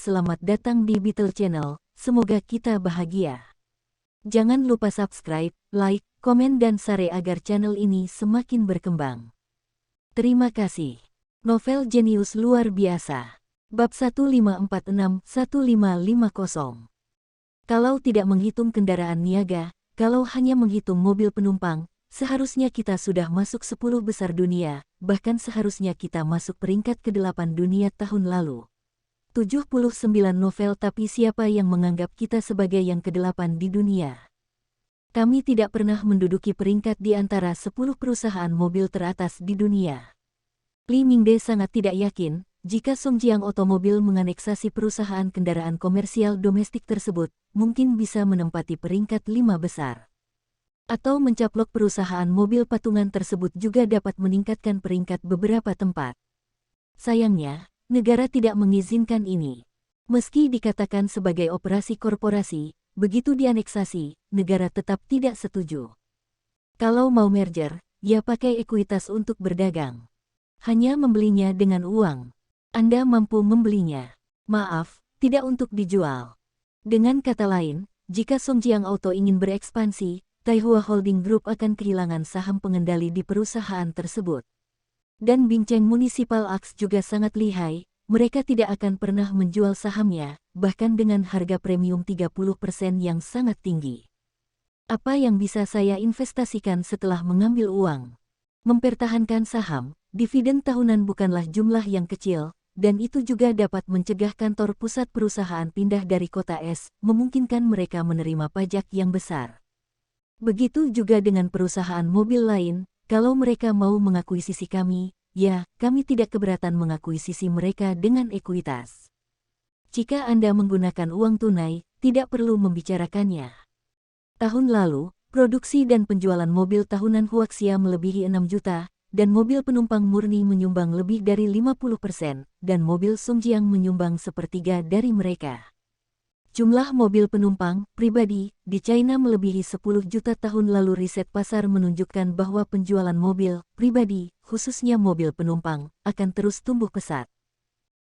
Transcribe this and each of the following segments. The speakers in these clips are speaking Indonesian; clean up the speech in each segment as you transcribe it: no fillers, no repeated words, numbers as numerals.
selamat datang di Beetle Channel, semoga kita bahagia. Jangan lupa subscribe, like, komen dan share agar channel ini semakin berkembang. Terima kasih. Novel jenius luar biasa. Bab 1546-1550. Kalau tidak menghitung kendaraan niaga, kalau hanya menghitung mobil penumpang, seharusnya kita sudah masuk 10 besar dunia, bahkan seharusnya kita masuk peringkat ke-8 dunia tahun lalu. 79 novel, tapi siapa yang menganggap kita sebagai yang ke-8 di dunia? Kami tidak pernah menduduki peringkat di antara 10 perusahaan mobil teratas di dunia. Li Mingde sangat tidak yakin, jika Songjiang Otomobil menganeksasi perusahaan kendaraan komersial domestik tersebut, mungkin bisa menempati peringkat 5 besar. Atau mencaplok perusahaan mobil patungan tersebut juga dapat meningkatkan peringkat beberapa tempat. Sayangnya, negara tidak mengizinkan ini. Meski dikatakan sebagai operasi korporasi, begitu dianeksasi, negara tetap tidak setuju. Kalau mau merger, ya pakai ekuitas untuk berdagang. Hanya membelinya dengan uang. Anda mampu membelinya. Maaf, tidak untuk dijual. Dengan kata lain, jika Songjiang Auto ingin berekspansi, Taihua Holding Group akan kehilangan saham pengendali di perusahaan tersebut. Dan Bingcheng Municipal Aks juga sangat lihai, mereka tidak akan pernah menjual sahamnya, bahkan dengan harga premium 30% yang sangat tinggi. Apa yang bisa saya investasikan setelah mengambil uang? Mempertahankan saham, dividen tahunan bukanlah jumlah yang kecil, dan itu juga dapat mencegah kantor pusat perusahaan pindah dari kota es, memungkinkan mereka menerima pajak yang besar. Begitu juga dengan perusahaan mobil lain. Kalau mereka mau mengakuisisi kami, ya, kami tidak keberatan mengakuisisi mereka dengan ekuitas. Jika Anda menggunakan uang tunai, tidak perlu membicarakannya. Tahun lalu, produksi dan penjualan mobil tahunan Huaxia melebihi 6 juta, dan mobil penumpang murni menyumbang lebih dari 50%, dan mobil Songjiang menyumbang sepertiga dari mereka. Jumlah mobil penumpang pribadi di China melebihi 10 juta tahun lalu. Riset pasar menunjukkan bahwa penjualan mobil pribadi, khususnya mobil penumpang, akan terus tumbuh pesat.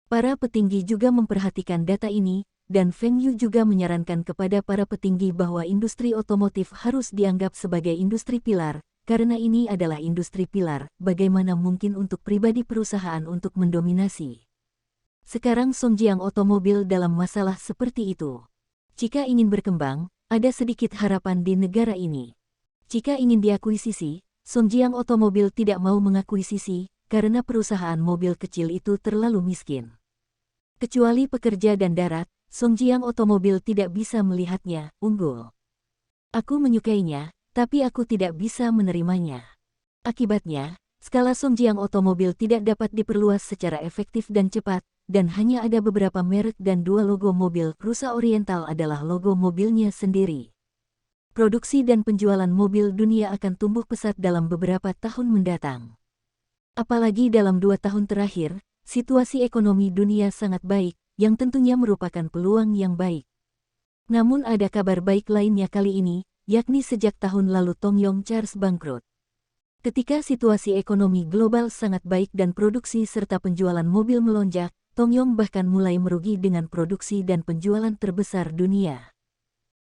Para petinggi juga memperhatikan data ini, dan Feng Yu juga menyarankan kepada para petinggi bahwa industri otomotif harus dianggap sebagai industri pilar, karena ini adalah industri pilar. Bagaimana mungkin untuk pribadi perusahaan untuk mendominasi? Sekarang Songjiang Otomobil dalam masalah seperti itu. Jika ingin berkembang, ada sedikit harapan di negara ini. Jika ingin diakuisisi, Songjiang Otomobil tidak mau mengakuisisi, karena perusahaan mobil kecil itu terlalu miskin. Kecuali pekerja dan darat, Songjiang Otomobil tidak bisa melihatnya unggul. Aku menyukainya, tapi aku tidak bisa menerimanya. Akibatnya, skala Songjiang Otomobil tidak dapat diperluas secara efektif dan cepat, dan hanya ada beberapa merek dan 2 logo mobil. Rusa Oriental adalah logo mobilnya sendiri. Produksi dan penjualan mobil dunia akan tumbuh pesat dalam beberapa tahun mendatang. Apalagi dalam 2 tahun terakhir, situasi ekonomi dunia sangat baik, yang tentunya merupakan peluang yang baik. Namun ada kabar baik lainnya kali ini, yakni sejak tahun lalu Tongyong Cars bangkrut. Ketika situasi ekonomi global sangat baik dan produksi serta penjualan mobil melonjak, Tongyong bahkan mulai merugi dengan produksi dan penjualan terbesar dunia.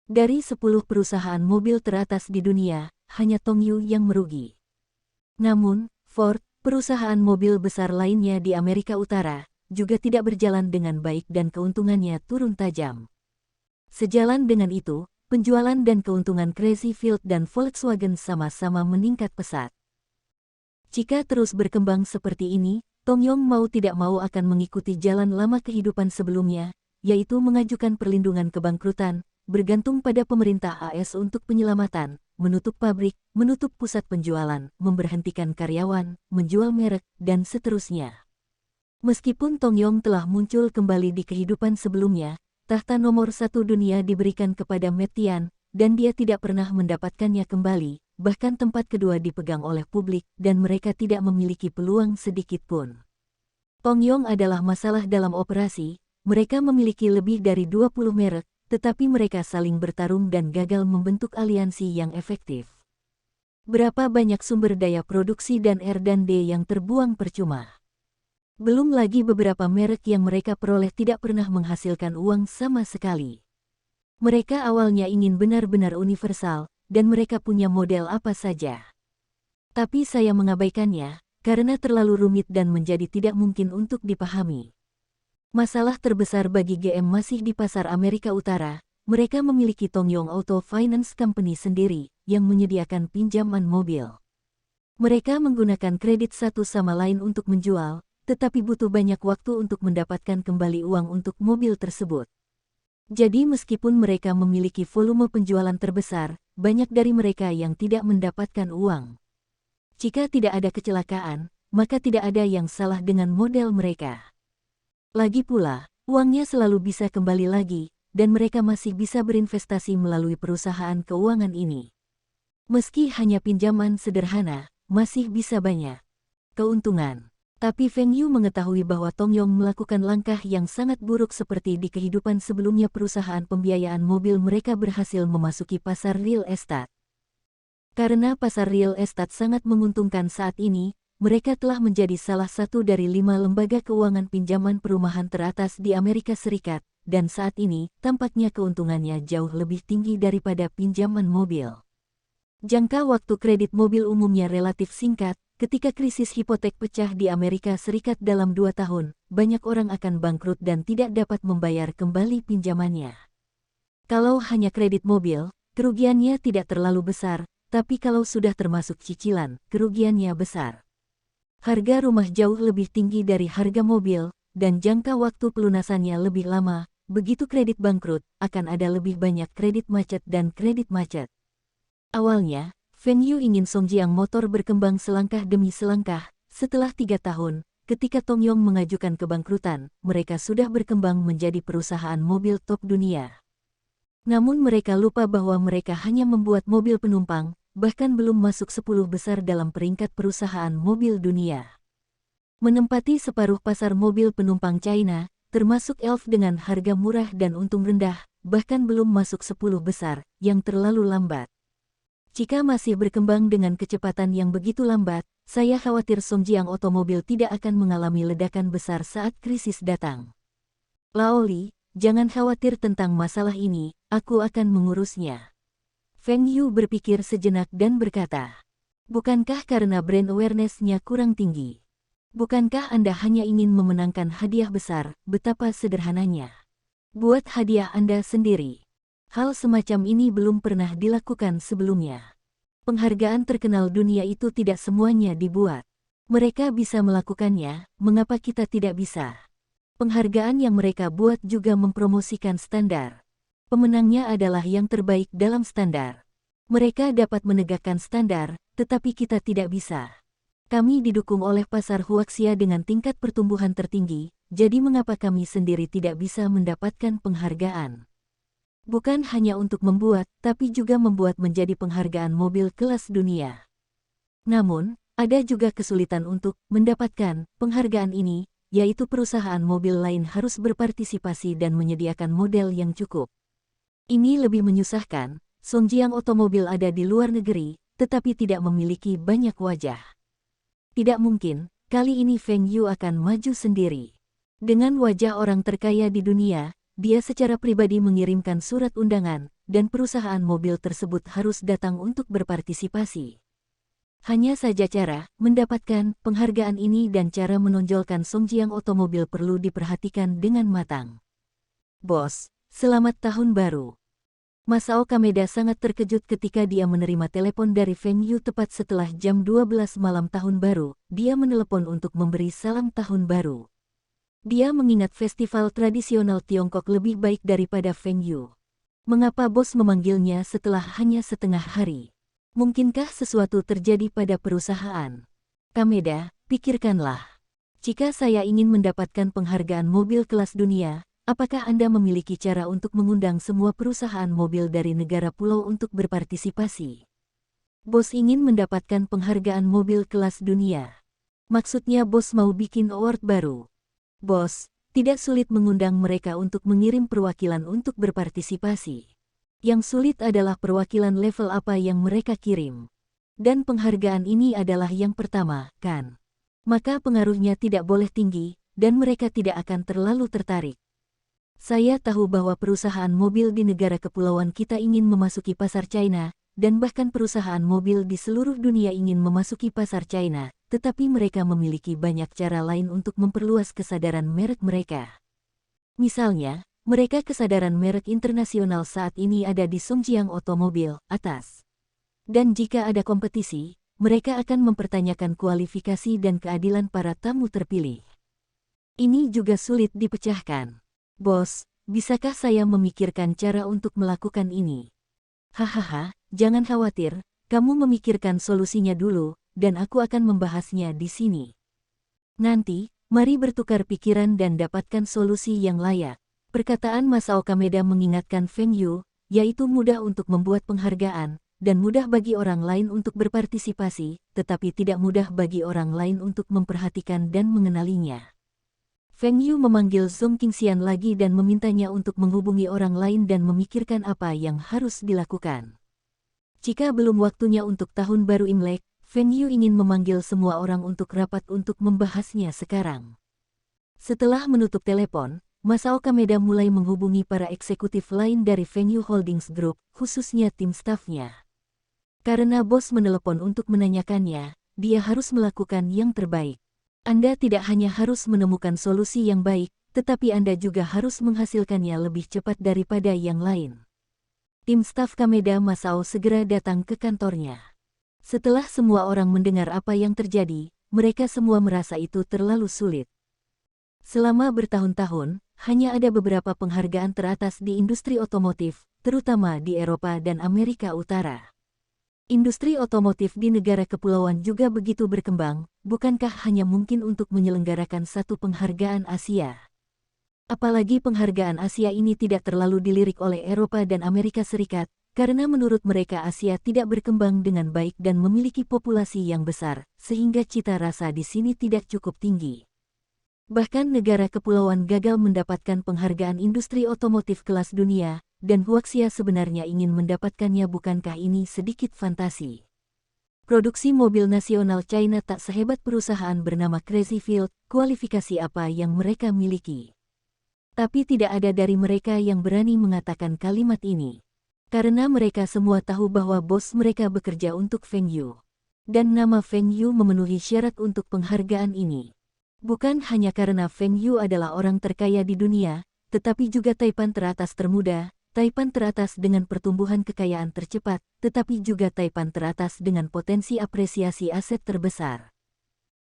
Dari 10 perusahaan mobil teratas di dunia, hanya Tongyu yang merugi. Namun, Ford, perusahaan mobil besar lainnya di Amerika Utara, juga tidak berjalan dengan baik dan keuntungannya turun tajam. Sejalan dengan itu, penjualan dan keuntungan Crazy Field dan Volkswagen sama-sama meningkat pesat. Jika terus berkembang seperti ini, Tongyong mau tidak mau akan mengikuti jalan lama kehidupan sebelumnya, yaitu mengajukan perlindungan kebangkrutan, bergantung pada pemerintah AS untuk penyelamatan, menutup pabrik, menutup pusat penjualan, memberhentikan karyawan, menjual merek, dan seterusnya. Meskipun Tongyong telah muncul kembali di kehidupan sebelumnya, tahta nomor 1 dunia diberikan kepada Matt Tian, dan dia tidak pernah mendapatkannya kembali. Bahkan tempat kedua dipegang oleh publik, dan mereka tidak memiliki peluang sedikit pun. Tongyong adalah masalah dalam operasi, mereka memiliki lebih dari 20 merek, tetapi mereka saling bertarung dan gagal membentuk aliansi yang efektif. Berapa banyak sumber daya produksi dan R&D yang terbuang percuma. Belum lagi beberapa merek yang mereka peroleh tidak pernah menghasilkan uang sama sekali. Mereka awalnya ingin benar-benar universal, dan mereka punya model apa saja. Tapi saya mengabaikannya, karena terlalu rumit dan menjadi tidak mungkin untuk dipahami. Masalah terbesar bagi GM masih di pasar Amerika Utara. Mereka memiliki Tongyong Auto Finance Company sendiri, yang menyediakan pinjaman mobil. Mereka menggunakan kredit satu sama lain untuk menjual, tetapi butuh banyak waktu untuk mendapatkan kembali uang untuk mobil tersebut. Jadi meskipun mereka memiliki volume penjualan terbesar, banyak dari mereka yang tidak mendapatkan uang. Jika tidak ada kecelakaan, maka tidak ada yang salah dengan model mereka. Lagi pula, uangnya selalu bisa kembali lagi, dan mereka masih bisa berinvestasi melalui perusahaan keuangan ini. Meski hanya pinjaman sederhana, masih bisa banyak keuntungan. Tapi Feng Yu mengetahui bahwa Tongyong melakukan langkah yang sangat buruk seperti di kehidupan sebelumnya perusahaan pembiayaan mobil mereka berhasil memasuki pasar real estate. Karena pasar real estate sangat menguntungkan saat ini, mereka telah menjadi salah satu dari 5 lembaga keuangan pinjaman perumahan teratas di Amerika Serikat, dan saat ini, tampaknya keuntungannya jauh lebih tinggi daripada pinjaman mobil. Jangka waktu kredit mobil umumnya relatif singkat, ketika krisis hipotek pecah di Amerika Serikat dalam 2 tahun, banyak orang akan bangkrut dan tidak dapat membayar kembali pinjamannya. Kalau hanya kredit mobil, kerugiannya tidak terlalu besar, tapi kalau sudah termasuk cicilan, kerugiannya besar. Harga rumah jauh lebih tinggi dari harga mobil, dan jangka waktu pelunasannya lebih lama. Begitu kredit bangkrut, akan ada lebih banyak kredit macet dan kredit macet. Awalnya, Feng Yu ingin Songjiang Motor berkembang selangkah demi selangkah. Setelah 3 tahun, ketika Tongyong mengajukan kebangkrutan, mereka sudah berkembang menjadi perusahaan mobil top dunia. Namun mereka lupa bahwa mereka hanya membuat mobil penumpang, bahkan belum masuk 10 besar dalam peringkat perusahaan mobil dunia. Menempati separuh pasar mobil penumpang China, termasuk Elf dengan harga murah dan untung rendah, bahkan belum masuk 10 besar, yang terlalu lambat. Jika masih berkembang dengan kecepatan yang begitu lambat, saya khawatir Songjiang Otomobil tidak akan mengalami ledakan besar saat krisis datang. Laoli, jangan khawatir tentang masalah ini, aku akan mengurusnya. Feng Yu berpikir sejenak dan berkata, bukankah karena brand awareness-nya kurang tinggi? Bukankah Anda hanya ingin memenangkan hadiah besar? Betapa sederhananya. Buat hadiah Anda sendiri. Hal semacam ini belum pernah dilakukan sebelumnya. Penghargaan terkenal dunia itu tidak semuanya dibuat. Mereka bisa melakukannya, mengapa kita tidak bisa? Penghargaan yang mereka buat juga mempromosikan standar. Pemenangnya adalah yang terbaik dalam standar. Mereka dapat menegakkan standar, tetapi kita tidak bisa. Kami didukung oleh pasar Huaxia dengan tingkat pertumbuhan tertinggi, jadi mengapa kami sendiri tidak bisa mendapatkan penghargaan? Bukan hanya untuk membuat, tapi juga membuat menjadi penghargaan mobil kelas dunia. Namun, ada juga kesulitan untuk mendapatkan penghargaan ini, yaitu perusahaan mobil lain harus berpartisipasi dan menyediakan model yang cukup. Ini lebih menyusahkan. Songjiang Otomobil ada di luar negeri, tetapi tidak memiliki banyak wajah. Tidak mungkin, kali ini Feng Yu akan maju sendiri. Dengan wajah orang terkaya di dunia, dia secara pribadi mengirimkan surat undangan, dan perusahaan mobil tersebut harus datang untuk berpartisipasi. Hanya saja cara mendapatkan penghargaan ini dan cara menonjolkan Songjiang Otomobil perlu diperhatikan dengan matang. Bos, selamat tahun baru. Masao Kameda sangat terkejut ketika dia menerima telepon dari Feng Yu tepat setelah jam 12 malam tahun baru. Dia menelepon untuk memberi salam tahun baru. Dia mengingat festival tradisional Tiongkok lebih baik daripada Feng Yu. Mengapa bos memanggilnya setelah hanya setengah hari? Mungkinkah sesuatu terjadi pada perusahaan? Kameda, pikirkanlah. Jika saya ingin mendapatkan penghargaan mobil kelas dunia, apakah Anda memiliki cara untuk mengundang semua perusahaan mobil dari negara pulau untuk berpartisipasi? Bos ingin mendapatkan penghargaan mobil kelas dunia. Maksudnya bos mau bikin award baru. Bos, tidak sulit mengundang mereka untuk mengirim perwakilan untuk berpartisipasi. Yang sulit adalah perwakilan level apa yang mereka kirim. Dan penghargaan ini adalah yang pertama, kan? maka pengaruhnya tidak boleh tinggi, dan mereka tidak akan terlalu tertarik. Saya tahu bahwa perusahaan mobil di negara kepulauan kita ingin memasuki pasar China, dan bahkan perusahaan mobil di seluruh dunia ingin memasuki pasar China, tetapi mereka memiliki banyak cara lain untuk memperluas kesadaran merek mereka. Misalnya, mereka kesadaran merek internasional saat ini ada di Zhongjiang Otomobil, atas. Dan jika ada kompetisi, mereka akan mempertanyakan kualifikasi dan keadilan para tamu terpilih. Ini juga sulit dipecahkan. Bos, bisakah saya memikirkan cara untuk melakukan ini? Hahaha, jangan khawatir, kamu memikirkan solusinya dulu, dan aku akan membahasnya di sini. Nanti, mari bertukar pikiran dan dapatkan solusi yang layak. Perkataan Masao Kameda mengingatkan Feng Yu, yaitu mudah untuk membuat penghargaan, dan mudah bagi orang lain untuk berpartisipasi, tetapi tidak mudah bagi orang lain untuk memperhatikan dan mengenalinya. Feng Yu memanggil Zhong Qingxian lagi dan memintanya untuk menghubungi orang lain dan memikirkan apa yang harus dilakukan. Jika belum waktunya untuk tahun baru Imlek, Feng Yu ingin memanggil semua orang untuk rapat untuk membahasnya sekarang. Setelah menutup telepon, Masao Kameda mulai menghubungi para eksekutif lain dari Feng Yu Holdings Group, khususnya tim stafnya. Karena bos menelepon untuk menanyakannya, dia harus melakukan yang terbaik. Anda tidak hanya harus menemukan solusi yang baik, tetapi Anda juga harus menghasilkannya lebih cepat daripada yang lain. Tim staf Kameda Masao segera datang ke kantornya. Setelah semua orang mendengar apa yang terjadi, mereka semua merasa itu terlalu sulit. Selama bertahun-tahun, hanya ada beberapa penghargaan teratas di industri otomotif, terutama di Eropa dan Amerika Utara. Industri otomotif di negara kepulauan juga begitu berkembang, bukankah hanya mungkin untuk menyelenggarakan satu penghargaan Asia? Apalagi penghargaan Asia ini tidak terlalu dilirik oleh Eropa dan Amerika Serikat, karena menurut mereka Asia tidak berkembang dengan baik dan memiliki populasi yang besar, sehingga cita rasa di sini tidak cukup tinggi. Bahkan negara kepulauan gagal mendapatkan penghargaan industri otomotif kelas dunia, dan Huaxia sebenarnya ingin mendapatkannya. Bukankah ini sedikit fantasi? Produksi mobil nasional China tak sehebat perusahaan bernama Crazy Field, kualifikasi apa yang mereka miliki. Tapi tidak ada dari mereka yang berani mengatakan kalimat ini. Karena mereka semua tahu bahwa bos mereka bekerja untuk Feng Yu. Dan nama Feng Yu memenuhi syarat untuk penghargaan ini. Bukan hanya karena Feng Yu adalah orang terkaya di dunia, tetapi juga Taipan teratas termuda, Taipan teratas dengan pertumbuhan kekayaan tercepat, tetapi juga Taipan teratas dengan potensi apresiasi aset terbesar.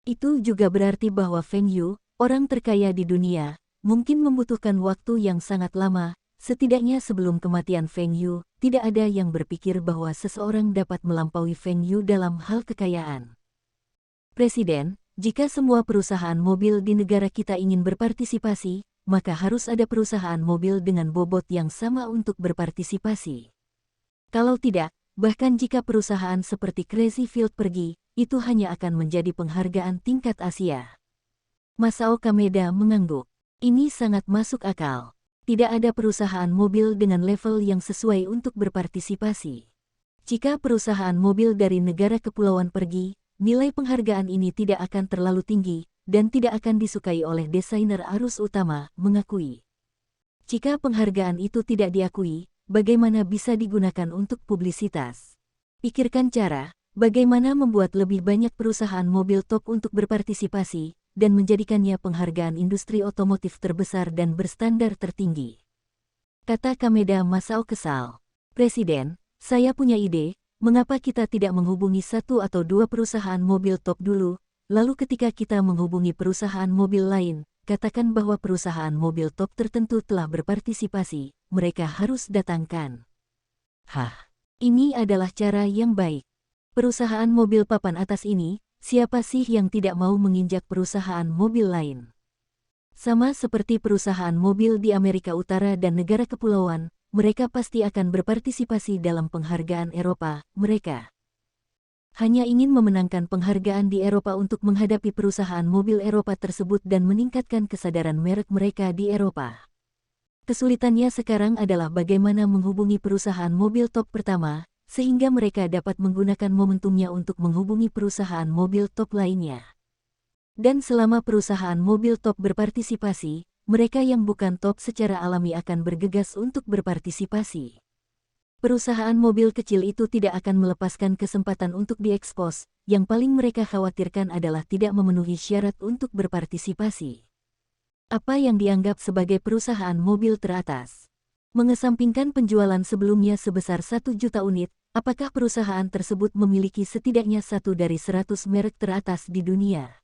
Itu juga berarti bahwa Feng Yu, orang terkaya di dunia, mungkin membutuhkan waktu yang sangat lama, setidaknya sebelum kematian Feng Yu, tidak ada yang berpikir bahwa seseorang dapat melampaui Feng Yu dalam hal kekayaan. Presiden, jika semua perusahaan mobil di negara kita ingin berpartisipasi, maka harus ada perusahaan mobil dengan bobot yang sama untuk berpartisipasi. Kalau tidak, bahkan jika perusahaan seperti Crazy Field pergi, itu hanya akan menjadi penghargaan tingkat Asia. Masao Kameda mengangguk. Ini sangat masuk akal. Tidak ada perusahaan mobil dengan level yang sesuai untuk berpartisipasi. Jika perusahaan mobil dari negara kepulauan pergi, nilai penghargaan ini tidak akan terlalu tinggi, dan tidak akan disukai oleh desainer arus utama, mengakui. Jika penghargaan itu tidak diakui, bagaimana bisa digunakan untuk publisitas? Pikirkan cara, bagaimana membuat lebih banyak perusahaan mobil top untuk berpartisipasi, dan menjadikannya penghargaan industri otomotif terbesar dan berstandar tertinggi. Kata Kameda Masao kesal. Presiden, saya punya ide, mengapa kita tidak menghubungi satu atau dua perusahaan mobil top dulu, lalu ketika kita menghubungi perusahaan mobil lain, katakan bahwa perusahaan mobil top tertentu telah berpartisipasi, mereka harus datangkan. Hah, ini adalah cara yang baik. Perusahaan mobil papan atas ini, siapa sih yang tidak mau menginjak perusahaan mobil lain? Sama seperti perusahaan mobil di Amerika Utara dan negara kepulauan, mereka pasti akan berpartisipasi dalam penghargaan Eropa, mereka hanya ingin memenangkan penghargaan di Eropa untuk menghadapi perusahaan mobil Eropa tersebut dan meningkatkan kesadaran merek mereka di Eropa. Kesulitannya sekarang adalah bagaimana menghubungi perusahaan mobil top pertama, sehingga mereka dapat menggunakan momentumnya untuk menghubungi perusahaan mobil top lainnya. Dan selama perusahaan mobil top berpartisipasi, mereka yang bukan top secara alami akan bergegas untuk berpartisipasi. Perusahaan mobil kecil itu tidak akan melepaskan kesempatan untuk diekspos, yang paling mereka khawatirkan adalah tidak memenuhi syarat untuk berpartisipasi. Apa yang dianggap sebagai perusahaan mobil teratas? Mengesampingkan penjualan sebelumnya sebesar 1 juta unit, apakah perusahaan tersebut memiliki setidaknya 1 dari 100 merek teratas di dunia?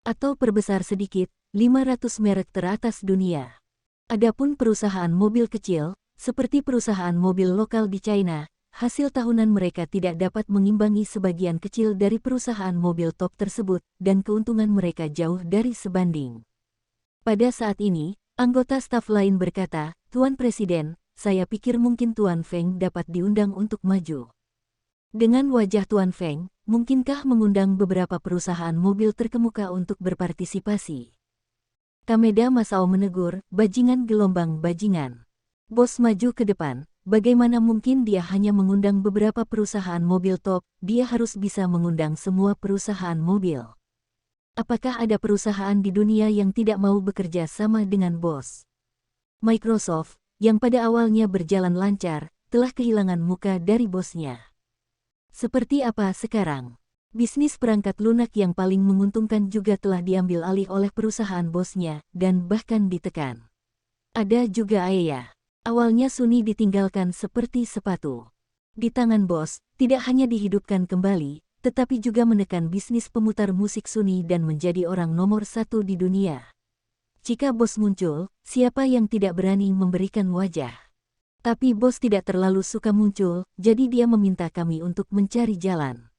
Atau perbesar sedikit, 500 merek teratas dunia? Adapun perusahaan mobil kecil, seperti perusahaan mobil lokal di China, hasil tahunan mereka tidak dapat mengimbangi sebagian kecil dari perusahaan mobil top tersebut, dan keuntungan mereka jauh dari sebanding. Pada saat ini, anggota staf lain berkata, "Tuan Presiden, saya pikir mungkin Tuan Feng dapat diundang untuk maju." Dengan wajah Tuan Feng, mungkinkah mengundang beberapa perusahaan mobil terkemuka untuk berpartisipasi? Kameda Masao menegur, "Bajingan gelombang bajingan." Bos maju ke depan, bagaimana mungkin dia hanya mengundang beberapa perusahaan mobil top, dia harus bisa mengundang semua perusahaan mobil. Apakah ada perusahaan di dunia yang tidak mau bekerja sama dengan bos? Microsoft, yang pada awalnya berjalan lancar, telah kehilangan muka dari bosnya. Seperti apa sekarang? Bisnis perangkat lunak yang paling menguntungkan juga telah diambil alih oleh perusahaan bosnya, dan bahkan ditekan. Ada juga Aya. Awalnya Sony ditinggalkan seperti sepatu. Di tangan bos, tidak hanya dihidupkan kembali, tetapi juga menekan bisnis pemutar musik Sony dan menjadi orang nomor 1 di dunia. Jika bos muncul, siapa yang tidak berani memberikan wajah? Tapi bos tidak terlalu suka muncul, jadi dia meminta kami untuk mencari jalan.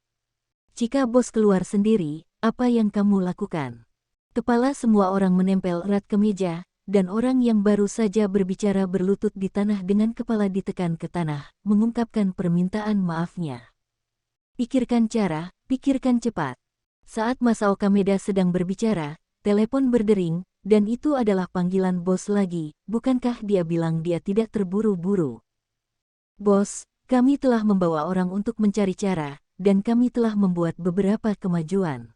Jika bos keluar sendiri, apa yang kamu lakukan? Kepala semua orang menempel erat ke meja, dan orang yang baru saja berbicara berlutut di tanah dengan kepala ditekan ke tanah, mengungkapkan permintaan maafnya. Pikirkan cara, pikirkan cepat. Saat Masao Kameda sedang berbicara, telepon berdering, dan itu adalah panggilan bos lagi, bukankah dia bilang dia tidak terburu-buru? Bos, kami telah membawa orang untuk mencari cara, dan kami telah membuat beberapa kemajuan.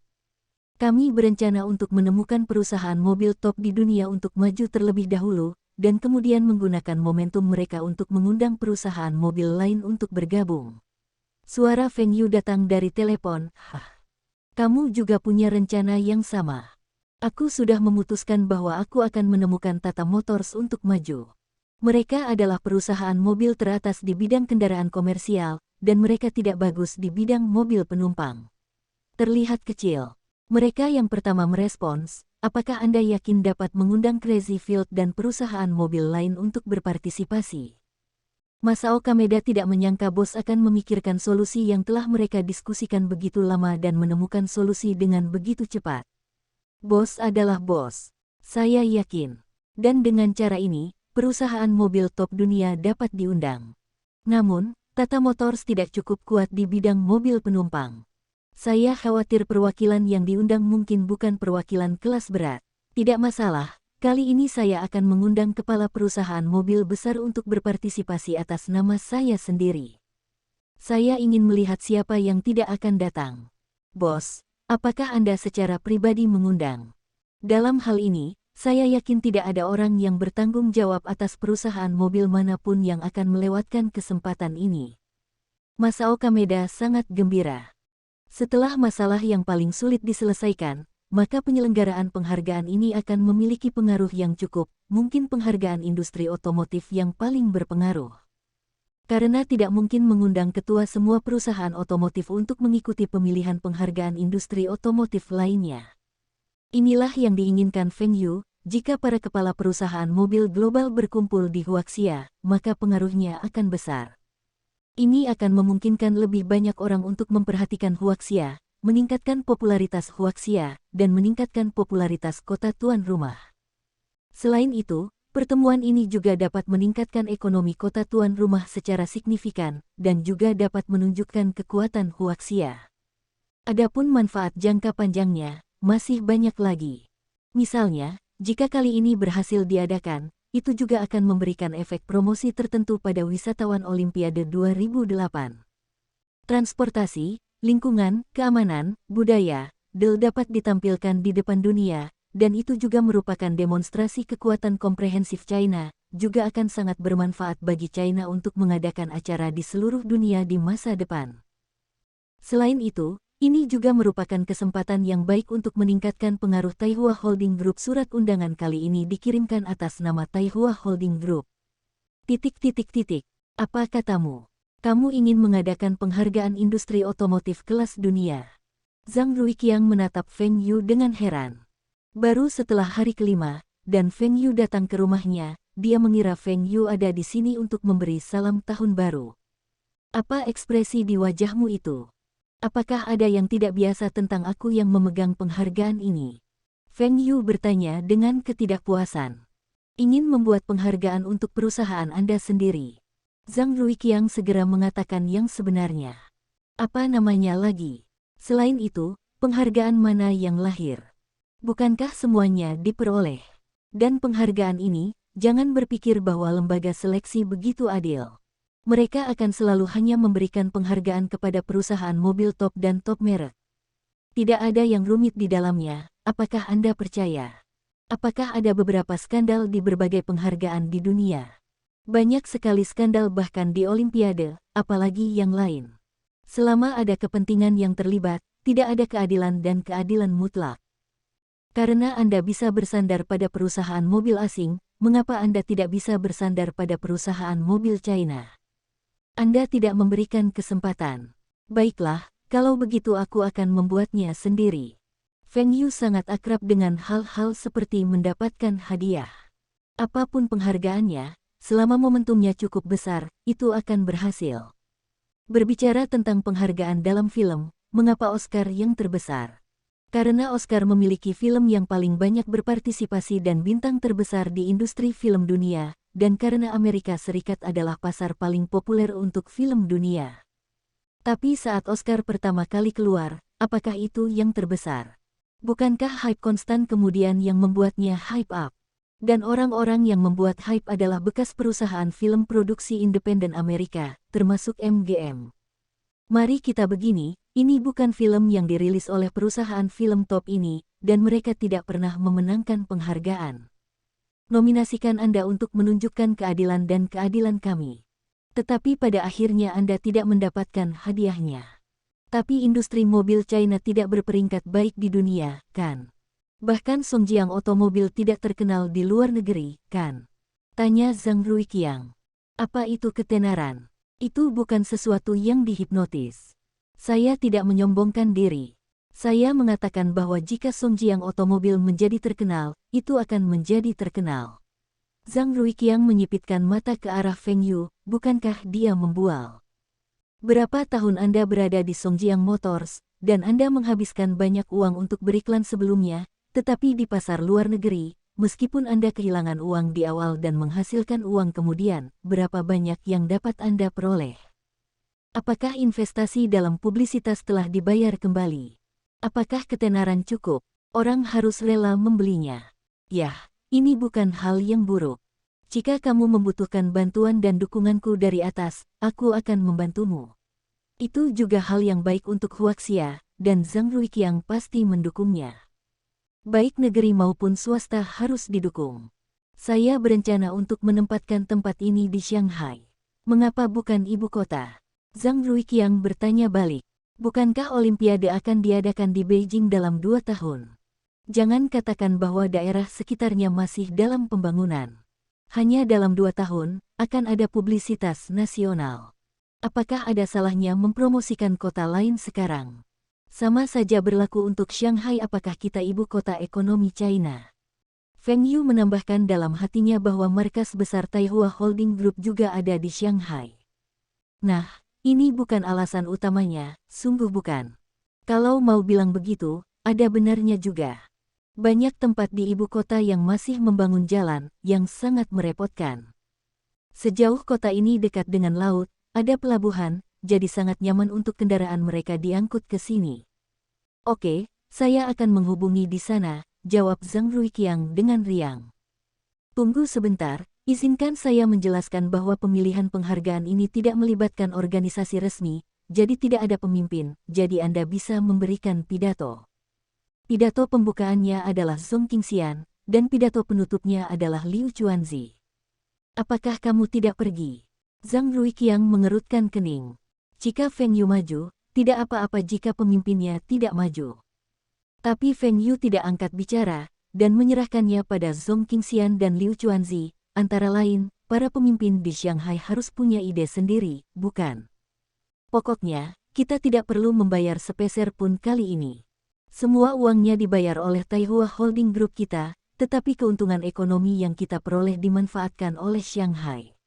Kami berencana untuk menemukan perusahaan mobil top di dunia untuk maju terlebih dahulu, dan kemudian menggunakan momentum mereka untuk mengundang perusahaan mobil lain untuk bergabung. Suara Feng Yu datang dari telepon. Kamu juga punya rencana yang sama. Aku sudah memutuskan bahwa aku akan menemukan Tata Motors untuk maju. Mereka adalah perusahaan mobil teratas di bidang kendaraan komersial, dan mereka tidak bagus di bidang mobil penumpang. Terlihat kecil. Mereka yang pertama merespons, apakah Anda yakin dapat mengundang Crazy Field dan perusahaan mobil lain untuk berpartisipasi? Masao Kameda tidak menyangka bos akan memikirkan solusi yang telah mereka diskusikan begitu lama dan menemukan solusi dengan begitu cepat. Bos adalah bos. Saya yakin. Dan dengan cara ini, perusahaan mobil top dunia dapat diundang. Namun, Tata Motors tidak cukup kuat di bidang mobil penumpang. Saya khawatir perwakilan yang diundang mungkin bukan perwakilan kelas berat. Tidak masalah, kali ini saya akan mengundang kepala perusahaan mobil besar untuk berpartisipasi atas nama saya sendiri. Saya ingin melihat siapa yang tidak akan datang. Bos, apakah Anda secara pribadi mengundang? Dalam hal ini, saya yakin tidak ada orang yang bertanggung jawab atas perusahaan mobil manapun yang akan melewatkan kesempatan ini. Masao Kameda sangat gembira. Setelah masalah yang paling sulit diselesaikan, maka penyelenggaraan penghargaan ini akan memiliki pengaruh yang cukup, mungkin penghargaan industri otomotif yang paling berpengaruh. Karena tidak mungkin mengundang ketua semua perusahaan otomotif untuk mengikuti pemilihan penghargaan industri otomotif lainnya. Inilah yang diinginkan Feng Yu, jika para kepala perusahaan mobil global berkumpul di Huaxia, maka pengaruhnya akan besar. Ini akan memungkinkan lebih banyak orang untuk memperhatikan Huaxia, meningkatkan popularitas Huaxia, dan meningkatkan popularitas kota tuan rumah. Selain itu, pertemuan ini juga dapat meningkatkan ekonomi kota tuan rumah secara signifikan, dan juga dapat menunjukkan kekuatan Huaxia. Adapun manfaat jangka panjangnya, masih banyak lagi. Misalnya, jika kali ini berhasil diadakan, itu juga akan memberikan efek promosi tertentu pada wisatawan Olimpiade 2008. Transportasi, lingkungan, keamanan, budaya, Dell dapat ditampilkan di depan dunia, dan itu juga merupakan demonstrasi kekuatan komprehensif China, juga akan sangat bermanfaat bagi China untuk mengadakan acara di seluruh dunia di masa depan. Selain itu, ini juga merupakan kesempatan yang baik untuk meningkatkan pengaruh Taihua Holding Group. Surat undangan kali ini dikirimkan atas nama Taihua Holding Group. Apa katamu? Kamu ingin mengadakan penghargaan industri otomotif kelas dunia? Zhang Ruiqiang menatap Feng Yu dengan heran. Baru setelah hari kelima, dan Feng Yu datang ke rumahnya, dia mengira Feng Yu ada di sini untuk memberi salam tahun baru. Apa ekspresi di wajahmu itu? Apakah ada yang tidak biasa tentang aku yang memegang penghargaan ini? Feng Yu bertanya dengan ketidakpuasan. Ingin membuat penghargaan untuk perusahaan Anda sendiri. Zhang Ruiqiang segera mengatakan yang sebenarnya. Apa namanya lagi? Selain itu, penghargaan mana yang lahir? Bukankah semuanya diperoleh? Dan penghargaan ini, jangan berpikir bahwa lembaga seleksi begitu adil. Mereka akan selalu hanya memberikan penghargaan kepada perusahaan mobil top dan top merek. Tidak ada yang rumit di dalamnya, apakah Anda percaya? Apakah ada beberapa skandal di berbagai penghargaan di dunia? Banyak sekali skandal bahkan di Olimpiade, apalagi yang lain. Selama ada kepentingan yang terlibat, tidak ada keadilan dan keadilan mutlak. Karena Anda bisa bersandar pada perusahaan mobil asing, mengapa Anda tidak bisa bersandar pada perusahaan mobil China? Anda tidak memberikan kesempatan. Baiklah, kalau begitu aku akan membuatnya sendiri. Feng Yu sangat akrab dengan hal-hal seperti mendapatkan hadiah. Apapun penghargaannya, selama momentumnya cukup besar, itu akan berhasil. Berbicara tentang penghargaan dalam film, mengapa Oscar yang terbesar? Karena Oscar memiliki film yang paling banyak berpartisipasi dan bintang terbesar di industri film dunia, dan karena Amerika Serikat adalah pasar paling populer untuk film dunia. Tapi saat Oscar pertama kali keluar, apakah itu yang terbesar? Bukankah hype konstan kemudian yang membuatnya hype up? Dan orang-orang yang membuat hype adalah bekas perusahaan film produksi independen Amerika, termasuk MGM. Mari kita begini. Ini bukan film yang dirilis oleh perusahaan film top ini, dan mereka tidak pernah memenangkan penghargaan. Nominasikan Anda untuk menunjukkan keadilan dan keadilan kami. Tetapi pada akhirnya Anda tidak mendapatkan hadiahnya. Tapi industri mobil China tidak berperingkat baik di dunia, kan? Bahkan Songjiang otomobil tidak terkenal di luar negeri, kan? Tanya Zhang Ruiqiang. Apa itu ketenaran? Itu bukan sesuatu yang dihipnotis. Saya tidak menyombongkan diri. Saya mengatakan bahwa jika Songjiang otomobil menjadi terkenal, itu akan menjadi terkenal. Zhang Ruiqiang menyipitkan mata ke arah Feng Yu, bukankah dia membual? Berapa tahun Anda berada di Songjiang Motors, dan Anda menghabiskan banyak uang untuk beriklan sebelumnya, tetapi di pasar luar negeri, meskipun Anda kehilangan uang di awal dan menghasilkan uang kemudian, berapa banyak yang dapat Anda peroleh? Apakah investasi dalam publisitas telah dibayar kembali? Apakah ketenaran cukup? Orang harus rela membelinya. Yah, ini bukan hal yang buruk. Jika kamu membutuhkan bantuan dan dukunganku dari atas, aku akan membantumu. Itu juga hal yang baik untuk Huaxia, dan Zhang Ruiqiang pasti mendukungnya. Baik negeri maupun swasta harus didukung. Saya berencana untuk menempatkan tempat ini di Shanghai. Mengapa bukan ibu kota? Zhang Ruiqiang bertanya balik. Bukankah Olimpiade akan diadakan di Beijing dalam 2 tahun? Jangan katakan bahwa daerah sekitarnya masih dalam pembangunan. Hanya dalam 2 tahun, akan ada publisitas nasional. Apakah ada salahnya mempromosikan kota lain sekarang? Sama saja berlaku untuk Shanghai. Apakah kita ibu kota ekonomi China? Feng Yu menambahkan dalam hatinya bahwa markas besar Taihua Holding Group juga ada di Shanghai. Nah, ini bukan alasan utamanya, sungguh bukan. Kalau mau bilang begitu, ada benarnya juga. Banyak tempat di ibu kota yang masih membangun jalan, yang sangat merepotkan. Sejauh kota ini dekat dengan laut, ada pelabuhan, jadi sangat nyaman untuk kendaraan mereka diangkut ke sini. Oke, saya akan menghubungi di sana, jawab Zhang Ruiqiang dengan riang. Tunggu sebentar. Izinkan saya menjelaskan bahwa pemilihan penghargaan ini tidak melibatkan organisasi resmi, jadi tidak ada pemimpin, jadi Anda bisa memberikan pidato. Pidato pembukaannya adalah Song Qingxian, dan pidato penutupnya adalah Liu Chuanzi. Apakah kamu tidak pergi? Zhang Ruiqiang mengerutkan kening. Jika Feng Yu maju, tidak apa-apa jika pemimpinnya tidak maju. Tapi Feng Yu tidak angkat bicara, dan menyerahkannya pada Song Qingxian dan Liu Chuanzi. Antara lain, para pemimpin di Shanghai harus punya ide sendiri, bukan? Pokoknya, kita tidak perlu membayar sepeser pun kali ini. Semua uangnya dibayar oleh Taihua Holding Group kita, tetapi keuntungan ekonomi yang kita peroleh dimanfaatkan oleh Shanghai.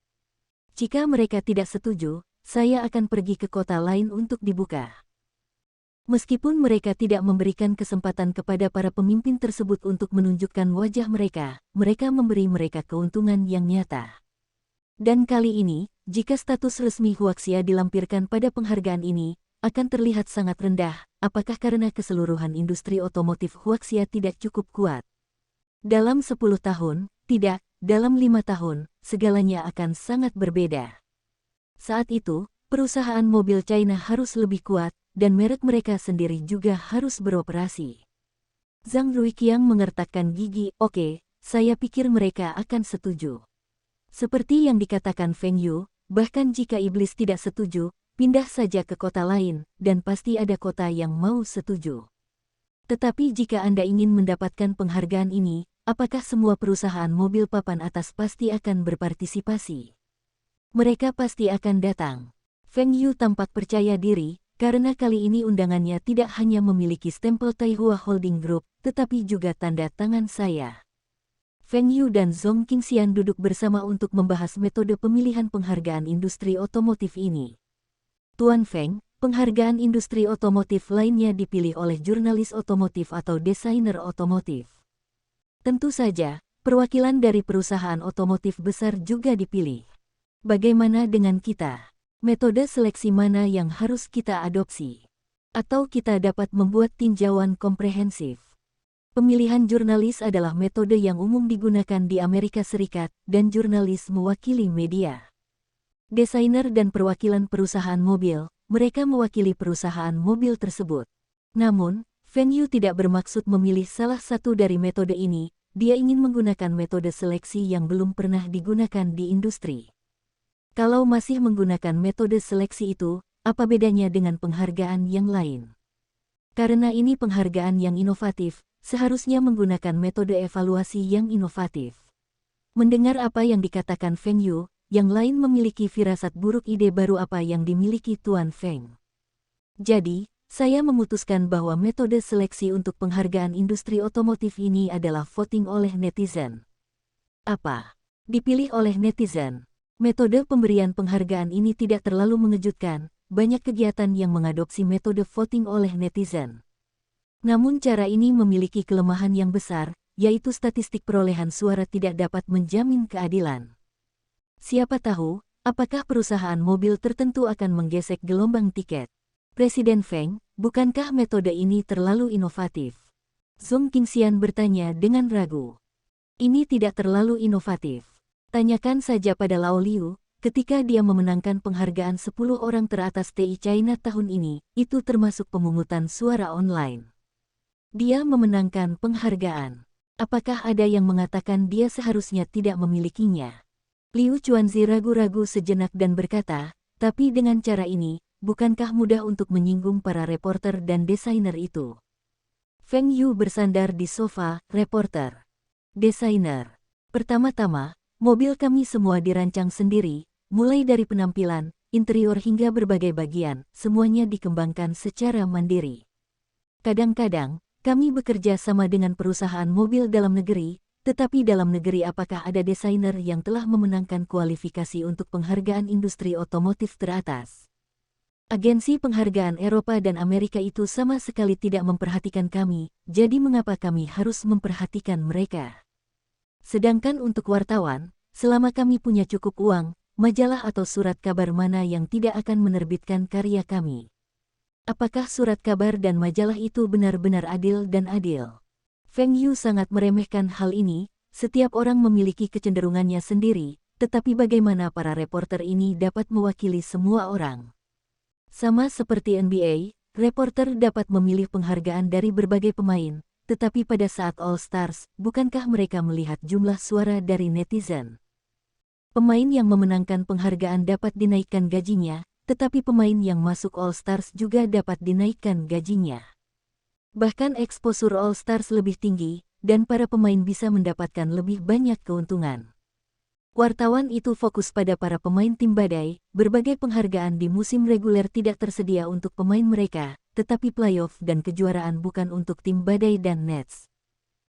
Jika mereka tidak setuju, saya akan pergi ke kota lain untuk dibuka. Meskipun mereka tidak memberikan kesempatan kepada para pemimpin tersebut untuk menunjukkan wajah mereka memberi mereka keuntungan yang nyata. Dan kali ini, jika status resmi Huaxia dilampirkan pada penghargaan ini, akan terlihat sangat rendah. Apakah karena keseluruhan industri otomotif Huaxia tidak cukup kuat? Dalam 10 tahun, tidak, dalam 5 tahun, segalanya akan sangat berbeda. Saat itu, perusahaan mobil China harus lebih kuat, dan merek mereka sendiri juga harus beroperasi. Zhang Ruiqiang mengertakkan gigi, oke, saya pikir mereka akan setuju. Seperti yang dikatakan Feng Yu, bahkan jika iblis tidak setuju, pindah saja ke kota lain, dan pasti ada kota yang mau setuju. Tetapi jika Anda ingin mendapatkan penghargaan ini, apakah semua perusahaan mobil papan atas pasti akan berpartisipasi? Mereka pasti akan datang. Feng Yu tampak percaya diri, karena kali ini undangannya tidak hanya memiliki stempel Taihua Holding Group, tetapi juga tanda tangan saya. Feng Yu dan Song Qingxian duduk bersama untuk membahas metode pemilihan penghargaan industri otomotif ini. Tuan Feng, penghargaan industri otomotif lainnya dipilih oleh jurnalis otomotif atau desainer otomotif. Tentu saja, perwakilan dari perusahaan otomotif besar juga dipilih. Bagaimana dengan kita? Metode seleksi mana yang harus kita adopsi? Atau kita dapat membuat tinjauan komprehensif? Pemilihan jurnalis adalah metode yang umum digunakan di Amerika Serikat, dan jurnalis mewakili media. Desainer dan perwakilan perusahaan mobil, mereka mewakili perusahaan mobil tersebut. Namun, Feng Yu tidak bermaksud memilih salah satu dari metode ini, dia ingin menggunakan metode seleksi yang belum pernah digunakan di industri. Kalau masih menggunakan metode seleksi itu, apa bedanya dengan penghargaan yang lain? Karena ini penghargaan yang inovatif, seharusnya menggunakan metode evaluasi yang inovatif. Mendengar apa yang dikatakan Feng Yu, yang lain memiliki firasat buruk ide baru apa yang dimiliki Tuan Feng. Jadi, saya memutuskan bahwa metode seleksi untuk penghargaan industri otomotif ini adalah voting oleh netizen. Apa? Dipilih oleh netizen. Metode pemberian penghargaan ini tidak terlalu mengejutkan, banyak kegiatan yang mengadopsi metode voting oleh netizen. Namun cara ini memiliki kelemahan yang besar, yaitu statistik perolehan suara tidak dapat menjamin keadilan. Siapa tahu, apakah perusahaan mobil tertentu akan menggesek gelombang tiket? Presiden Feng, bukankah metode ini terlalu inovatif? Song Qingxian bertanya dengan ragu. Ini tidak terlalu inovatif. Tanyakan saja pada Lao Liu, ketika dia memenangkan penghargaan 10 orang teratas TI China tahun ini, itu termasuk pemungutan suara online. Dia memenangkan penghargaan. Apakah ada yang mengatakan dia seharusnya tidak memilikinya? Liu Chuanzi ragu-ragu sejenak dan berkata, tapi dengan cara ini, bukankah mudah untuk menyinggung para reporter dan desainer itu? Feng Yu bersandar di sofa, reporter. Desainer. Pertama-tama, mobil kami semua dirancang sendiri, mulai dari penampilan, interior hingga berbagai bagian, semuanya dikembangkan secara mandiri. Kadang-kadang, kami bekerja sama dengan perusahaan mobil dalam negeri, tetapi dalam negeri apakah ada desainer yang telah memenangkan kualifikasi untuk penghargaan industri otomotif teratas? Agensi penghargaan Eropa dan Amerika itu sama sekali tidak memperhatikan kami, jadi mengapa kami harus memperhatikan mereka? Sedangkan untuk wartawan, selama kami punya cukup uang, majalah atau surat kabar mana yang tidak akan menerbitkan karya kami? Apakah surat kabar dan majalah itu benar-benar adil dan adil? Feng Yu sangat meremehkan hal ini, setiap orang memiliki kecenderungannya sendiri, tetapi bagaimana para reporter ini dapat mewakili semua orang? Sama seperti NBA, reporter dapat memilih penghargaan dari berbagai pemain, tetapi pada saat All Stars, bukankah mereka melihat jumlah suara dari netizen? Pemain yang memenangkan penghargaan dapat dinaikkan gajinya, tetapi pemain yang masuk All Stars juga dapat dinaikkan gajinya. Bahkan eksposur All Stars lebih tinggi, dan para pemain bisa mendapatkan lebih banyak keuntungan. Wartawan itu fokus pada para pemain tim badai, berbagai penghargaan di musim reguler tidak tersedia untuk pemain mereka, tetapi playoff dan kejuaraan bukan untuk tim badai dan Nets.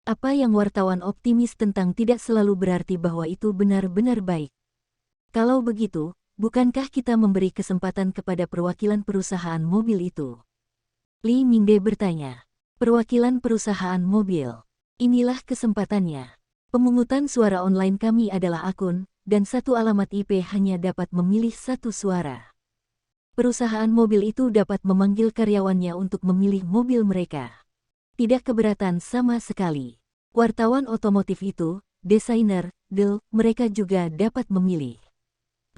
Apa yang wartawan optimis tentang tidak selalu berarti bahwa itu benar-benar baik. Kalau begitu, bukankah kita memberi kesempatan kepada perwakilan perusahaan mobil itu? Lee Mingde bertanya. Perwakilan perusahaan mobil. Inilah kesempatannya. Pemungutan suara online kami adalah akun, dan satu alamat IP hanya dapat memilih satu suara. Perusahaan mobil itu dapat memanggil karyawannya untuk memilih mobil mereka. Tidak keberatan sama sekali. Wartawan otomotif itu, desainer, mereka juga dapat memilih.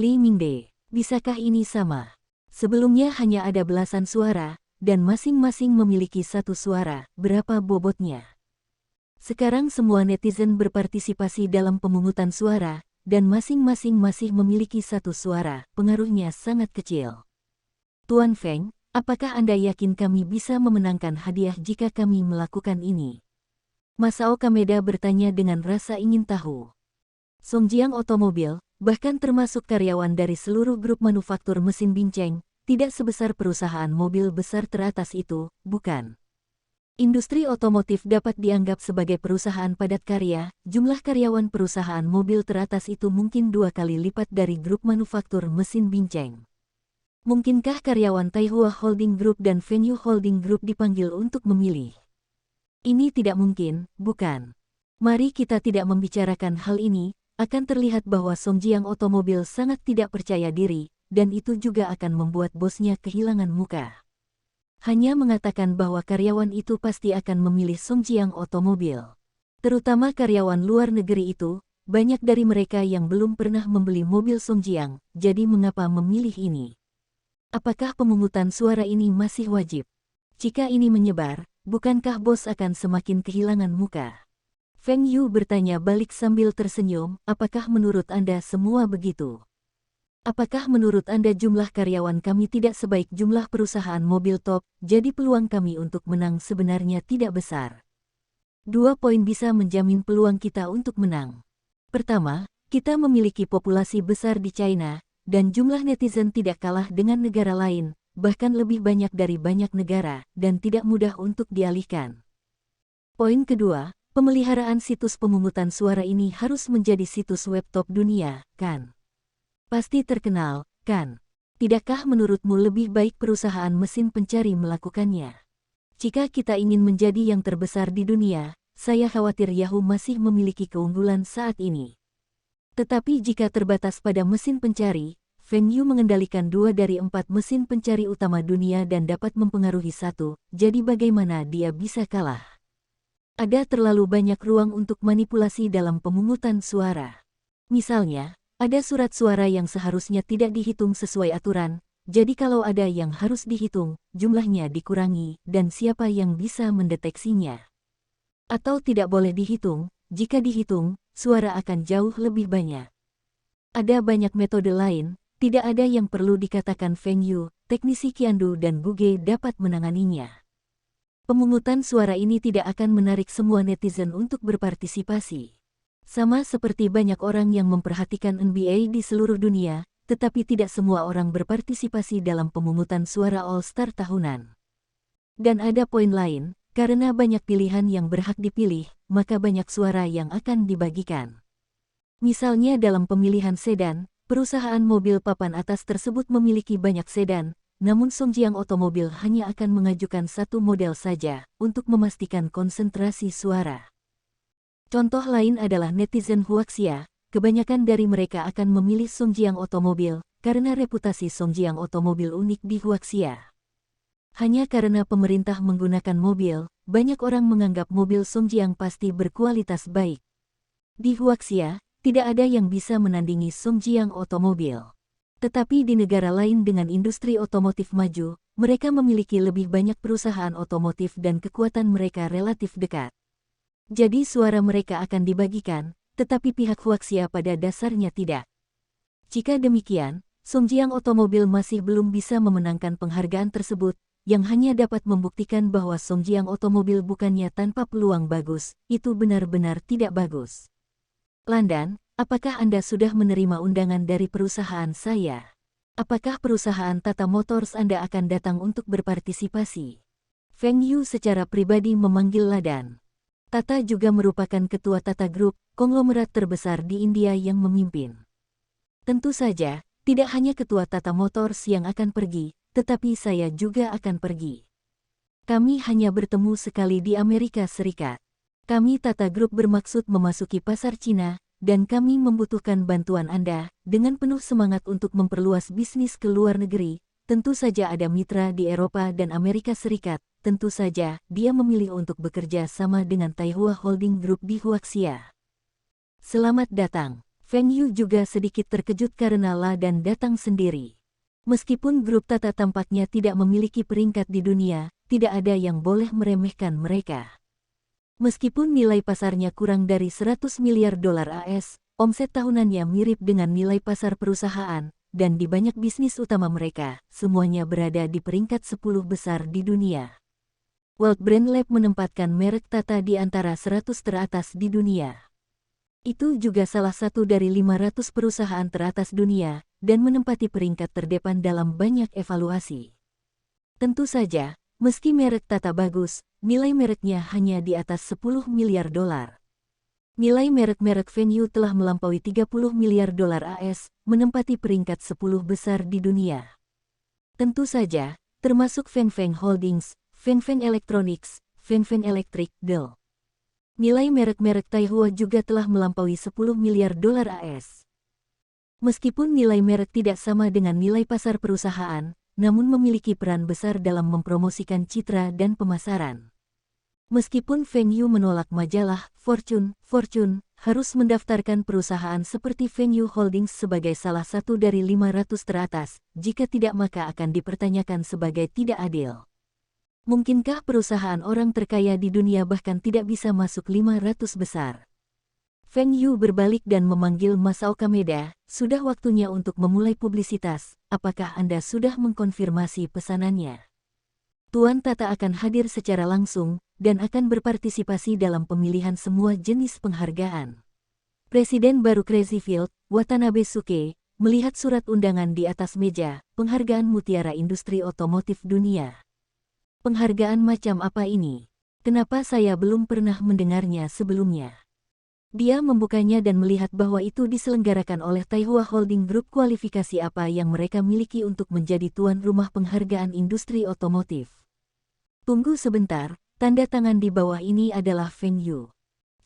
Lee Mingde, bisakah ini sama? Sebelumnya hanya ada belasan suara, dan masing-masing memiliki satu suara, berapa bobotnya? Sekarang semua netizen berpartisipasi dalam pemungutan suara, dan masing-masing masih memiliki satu suara, pengaruhnya sangat kecil. Tuan Feng, apakah Anda yakin kami bisa memenangkan hadiah jika kami melakukan ini? Masao Kameda bertanya dengan rasa ingin tahu. Songjiang Otomobil, bahkan termasuk karyawan dari seluruh grup manufaktur mesin bincang, tidak sebesar perusahaan mobil besar teratas itu, bukan? Industri otomotif dapat dianggap sebagai perusahaan padat karya, jumlah karyawan perusahaan mobil teratas itu mungkin 2 kali lipat dari grup manufaktur mesin bincang. Mungkinkah karyawan Taihua Holding Group dan Venue Holding Group dipanggil untuk memilih? Ini tidak mungkin, bukan? Mari kita tidak membicarakan hal ini, akan terlihat bahwa Songjiang Otomobil sangat tidak percaya diri, dan itu juga akan membuat bosnya kehilangan muka. Hanya mengatakan bahwa karyawan itu pasti akan memilih Songjiang Otomobil. Terutama karyawan luar negeri itu, banyak dari mereka yang belum pernah membeli mobil Songjiang, jadi mengapa memilih ini? Apakah pemungutan suara ini masih wajib? Jika ini menyebar, bukankah bos akan semakin kehilangan muka? Feng Yu bertanya balik sambil tersenyum, apakah menurut Anda semua begitu? Apakah menurut Anda jumlah karyawan kami tidak sebaik jumlah perusahaan mobil top, jadi peluang kami untuk menang sebenarnya tidak besar? 2 poin bisa menjamin peluang kita untuk menang. Pertama, kita memiliki populasi besar di China, dan jumlah netizen tidak kalah dengan negara lain, bahkan lebih banyak dari banyak negara, dan tidak mudah untuk dialihkan. Poin kedua, pemeliharaan situs pemungutan suara ini harus menjadi situs web top dunia, kan? Pasti terkenal, kan? Tidakkah menurutmu lebih baik perusahaan mesin pencari melakukannya? Jika kita ingin menjadi yang terbesar di dunia, saya khawatir Yahoo masih memiliki keunggulan saat ini. Tetapi jika terbatas pada mesin pencari, Feng Yu mengendalikan 2 dari 4 mesin pencari utama dunia dan dapat mempengaruhi 1, jadi bagaimana dia bisa kalah? Ada terlalu banyak ruang untuk manipulasi dalam pemungutan suara. Misalnya, ada surat suara yang seharusnya tidak dihitung sesuai aturan, jadi kalau ada yang harus dihitung, jumlahnya dikurangi, dan siapa yang bisa mendeteksinya? Atau tidak boleh dihitung, jika dihitung, suara akan jauh lebih banyak. Ada banyak metode lain, tidak ada yang perlu dikatakan Feng Yu, teknisi Qiandu dan Buge dapat menanganinya. Pemungutan suara ini tidak akan menarik semua netizen untuk berpartisipasi. Sama seperti banyak orang yang memperhatikan NBA di seluruh dunia, tetapi tidak semua orang berpartisipasi dalam pemungutan suara All-Star tahunan. Dan ada poin lain, karena banyak pilihan yang berhak dipilih, maka banyak suara yang akan dibagikan. Misalnya dalam pemilihan sedan, perusahaan mobil papan atas tersebut memiliki banyak sedan, namun Songjiang Otomobil hanya akan mengajukan satu model saja, untuk memastikan konsentrasi suara. Contoh lain adalah netizen Huaxia, kebanyakan dari mereka akan memilih Songjiang Otomobil, karena reputasi Songjiang Otomobil unik di Huaxia. Hanya karena pemerintah menggunakan mobil, banyak orang menganggap mobil Songjiang pasti berkualitas baik. Di Huaxia, tidak ada yang bisa menandingi Songjiang Otomobil. Tetapi di negara lain dengan industri otomotif maju, mereka memiliki lebih banyak perusahaan otomotif dan kekuatan mereka relatif dekat. Jadi suara mereka akan dibagikan, tetapi pihak Huaxia pada dasarnya tidak. Jika demikian, Songjiang Otomobil masih belum bisa memenangkan penghargaan tersebut, yang hanya dapat membuktikan bahwa Songjiang Otomobil bukannya tanpa peluang bagus, itu benar-benar tidak bagus. Landan, apakah Anda sudah menerima undangan dari perusahaan saya? Apakah perusahaan Tata Motors Anda akan datang untuk berpartisipasi? Feng Yu secara pribadi memanggil Ladan. Tata juga merupakan ketua Tata Group, konglomerat terbesar di India yang memimpin. Tentu saja, tidak hanya ketua Tata Motors yang akan pergi, tetapi saya juga akan pergi. Kami hanya bertemu sekali di Amerika Serikat. Kami Tata Group bermaksud memasuki pasar Cina, dan kami membutuhkan bantuan Anda, dengan penuh semangat untuk memperluas bisnis ke luar negeri. Tentu saja ada mitra di Eropa dan Amerika Serikat, tentu saja dia memilih untuk bekerja sama dengan Taihua Holding Group di Huaxia. Selamat datang. Feng Yu juga sedikit terkejut karena Ladan datang sendiri. Meskipun grup Tata tampaknya tidak memiliki peringkat di dunia, tidak ada yang boleh meremehkan mereka. Meskipun nilai pasarnya kurang dari 100 miliar dolar AS, omset tahunannya mirip dengan nilai pasar perusahaan, dan di banyak bisnis utama mereka, semuanya berada di peringkat 10 besar di dunia. World Brand Lab menempatkan merek Tata di antara 100 teratas di dunia. Itu juga salah satu dari 500 perusahaan teratas dunia, dan menempati peringkat terdepan dalam banyak evaluasi. Tentu saja, meski merek Tata bagus, nilai mereknya hanya di atas 10 miliar dolar. Nilai merek-merek Feng Yu telah melampaui 30 miliar dolar AS, menempati peringkat 10 besar di dunia. Tentu saja, termasuk Feng Feng Holdings, Feng Feng Electronics, Feng Feng Electric, Dell. Nilai merek-merek Taihua juga telah melampaui 10 miliar dolar AS. Meskipun nilai merek tidak sama dengan nilai pasar perusahaan, namun memiliki peran besar dalam mempromosikan citra dan pemasaran. Meskipun Feng Yu menolak majalah Fortune harus mendaftarkan perusahaan seperti Feng Yu Holdings sebagai salah satu dari 500 teratas, jika tidak maka akan dipertanyakan sebagai tidak adil. Mungkinkah perusahaan orang terkaya di dunia bahkan tidak bisa masuk 500 besar? Feng Yu berbalik dan memanggil Masao Kameda, sudah waktunya untuk memulai publisitas, apakah Anda sudah mengkonfirmasi pesanannya? Tuan Tata akan hadir secara langsung, dan akan berpartisipasi dalam pemilihan semua jenis penghargaan. Presiden baru Crazy Field, Watanabe Suke, melihat surat undangan di atas meja, penghargaan Mutiara Industri Otomotif Dunia. Penghargaan macam apa ini? Kenapa saya belum pernah mendengarnya sebelumnya? Dia membukanya dan melihat bahwa itu diselenggarakan oleh Taihua Holding Group. Kualifikasi apa yang mereka miliki untuk menjadi tuan rumah penghargaan industri otomotif? Tunggu sebentar, tanda tangan di bawah ini adalah Feng Yu.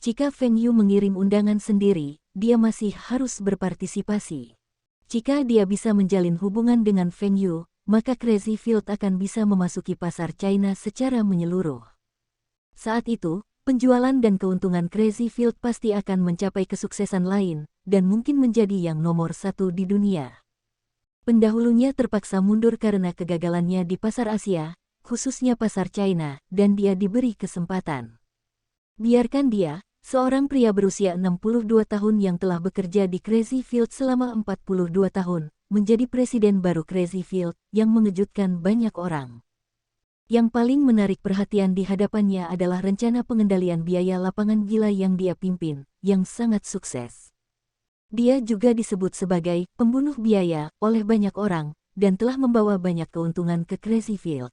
Jika Feng Yu mengirim undangan sendiri, dia masih harus berpartisipasi. Jika dia bisa menjalin hubungan dengan Feng Yu, maka Crazy Field akan bisa memasuki pasar China secara menyeluruh. Saat itu, penjualan dan keuntungan Crazy Field pasti akan mencapai kesuksesan lain, dan mungkin menjadi yang nomor 1 di dunia. Pendahulunya terpaksa mundur karena kegagalannya di pasar Asia, khususnya pasar China, dan dia diberi kesempatan. Biarkan dia, seorang pria berusia 62 tahun yang telah bekerja di Crazy Field selama 42 tahun, menjadi presiden baru Crazy Field, yang mengejutkan banyak orang. Yang paling menarik perhatian di hadapannya adalah rencana pengendalian biaya lapangan gila yang dia pimpin, yang sangat sukses. Dia juga disebut sebagai pembunuh biaya oleh banyak orang, dan telah membawa banyak keuntungan ke Crazy Field.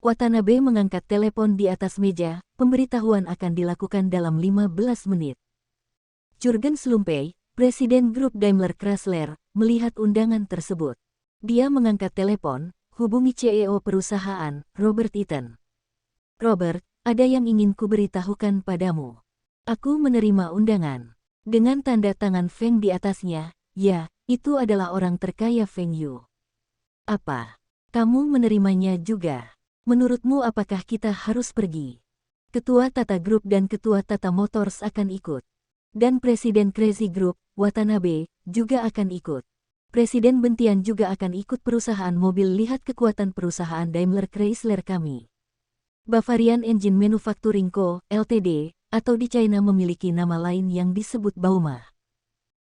Watanabe mengangkat telepon di atas meja, pemberitahuan akan dilakukan dalam 15 menit. Jurgen Slumpy, Presiden Grup Daimler Chrysler, melihat undangan tersebut. Dia mengangkat telepon, hubungi CEO perusahaan, Robert Eaton. Robert, ada yang ingin kuberitahukan padamu. Aku menerima undangan. Dengan tanda tangan Feng di atasnya, ya, itu adalah orang terkaya Feng Yu. Apa? Kamu menerimanya juga? Menurutmu apakah kita harus pergi? Ketua Tata Group dan Ketua Tata Motors akan ikut. Dan Presiden Crazy Group, Watanabe, juga akan ikut. Presiden Bentian juga akan ikut perusahaan mobil. Lihat kekuatan perusahaan Daimler Chrysler kami. Bavarian Engine Manufacturing Co., Ltd., atau di China memiliki nama lain yang disebut Bauma.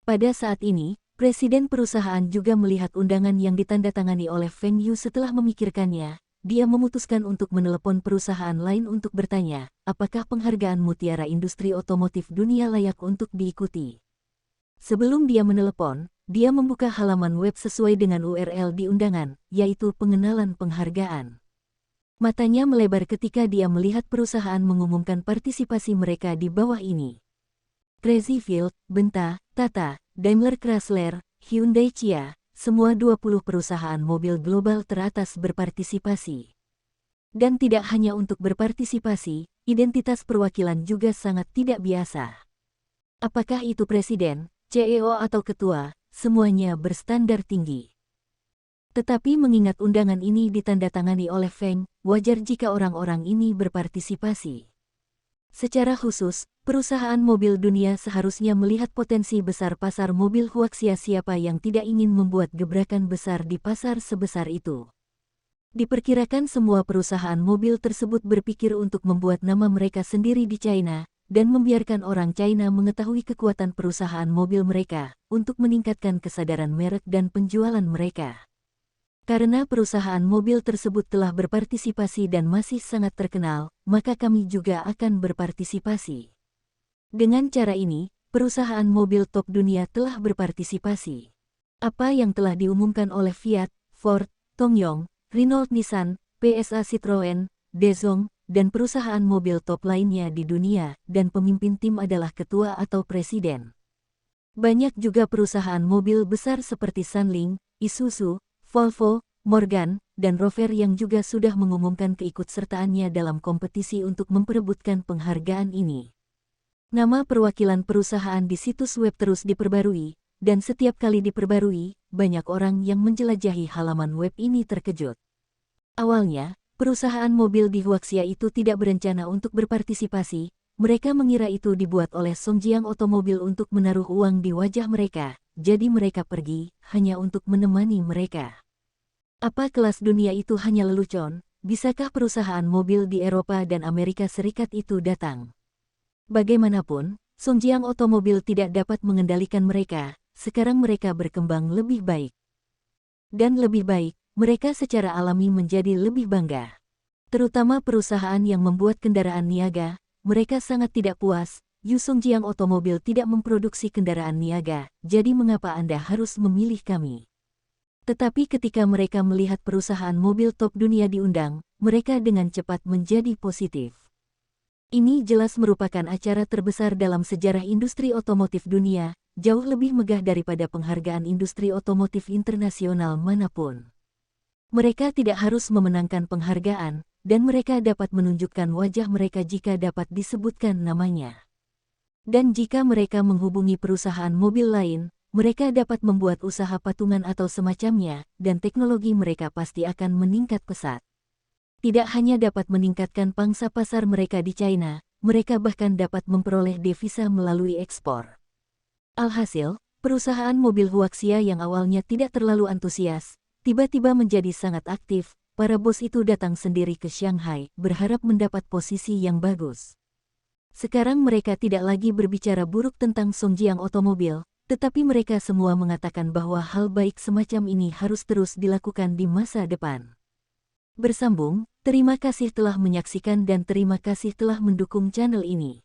Pada saat ini, Presiden perusahaan juga melihat undangan yang ditandatangani oleh Feng Yu. Setelah memikirkannya, dia memutuskan untuk menelepon perusahaan lain untuk bertanya, apakah penghargaan Mutiara Industri Otomotif Dunia layak untuk diikuti. Sebelum dia menelepon, dia membuka halaman web sesuai dengan URL di undangan, yaitu pengenalan penghargaan. Matanya melebar ketika dia melihat perusahaan mengumumkan partisipasi mereka di bawah ini. Crazy Field, Benta, Tata, Daimler Chrysler, Hyundai Kia, semua 20 perusahaan mobil global teratas berpartisipasi. Dan tidak hanya untuk berpartisipasi, identitas perwakilan juga sangat tidak biasa. Apakah itu presiden, CEO atau ketua, semuanya berstandar tinggi. Tetapi mengingat undangan ini ditandatangani oleh Feng, wajar jika orang-orang ini berpartisipasi. Secara khusus, perusahaan mobil dunia seharusnya melihat potensi besar pasar mobil huaxia. Siapa yang tidak ingin membuat gebrakan besar di pasar sebesar itu? Diperkirakan semua perusahaan mobil tersebut berpikir untuk membuat nama mereka sendiri di China, dan membiarkan orang China mengetahui kekuatan perusahaan mobil mereka, untuk meningkatkan kesadaran merek dan penjualan mereka. Karena perusahaan mobil tersebut telah berpartisipasi dan masih sangat terkenal, maka kami juga akan berpartisipasi. Dengan cara ini, perusahaan mobil top dunia telah berpartisipasi. Apa yang telah diumumkan oleh Fiat, Ford, Tongyong, Renault Nissan, PSA Citroën, Dezong, dan perusahaan mobil top lainnya di dunia, dan pemimpin tim adalah ketua atau presiden. Banyak juga perusahaan mobil besar seperti Sunling, Isuzu, Volvo, Morgan, dan Rover yang juga sudah mengumumkan keikutsertaannya dalam kompetisi untuk memperebutkan penghargaan ini. Nama perwakilan perusahaan di situs web terus diperbarui, dan setiap kali diperbarui, banyak orang yang menjelajahi halaman web ini terkejut. Awalnya, perusahaan mobil di Huaxia itu tidak berencana untuk berpartisipasi. Mereka mengira itu dibuat oleh Songjiang Otomobil untuk menaruh uang di wajah mereka, jadi mereka pergi, hanya untuk menemani mereka. Apa kelas dunia itu hanya lelucon? Bisakah perusahaan mobil di Eropa dan Amerika Serikat itu datang? Bagaimanapun, Songjiang Otomobil tidak dapat mengendalikan mereka. Sekarang mereka berkembang lebih baik. Dan lebih baik, mereka secara alami menjadi lebih bangga. Terutama perusahaan yang membuat kendaraan niaga, mereka sangat tidak puas. Songjiang Otomobil tidak memproduksi kendaraan niaga, jadi mengapa Anda harus memilih kami? Tetapi ketika mereka melihat perusahaan mobil top dunia diundang, mereka dengan cepat menjadi positif. Ini jelas merupakan acara terbesar dalam sejarah industri otomotif dunia, jauh lebih megah daripada penghargaan industri otomotif internasional manapun. Mereka tidak harus memenangkan penghargaan, dan mereka dapat menunjukkan wajah mereka jika dapat disebutkan namanya. Dan jika mereka menghubungi perusahaan mobil lain, mereka dapat membuat usaha patungan atau semacamnya, dan teknologi mereka pasti akan meningkat pesat. Tidak hanya dapat meningkatkan pangsa pasar mereka di China, mereka bahkan dapat memperoleh devisa melalui ekspor. Alhasil, perusahaan mobil Huaxia yang awalnya tidak terlalu antusias, tiba-tiba menjadi sangat aktif. Para bos itu datang sendiri ke Shanghai, berharap mendapat posisi yang bagus. Sekarang mereka tidak lagi berbicara buruk tentang Songjiang Otomobil, tetapi mereka semua mengatakan bahwa hal baik semacam ini harus terus dilakukan di masa depan. Bersambung, terima kasih telah menyaksikan dan terima kasih telah mendukung channel ini.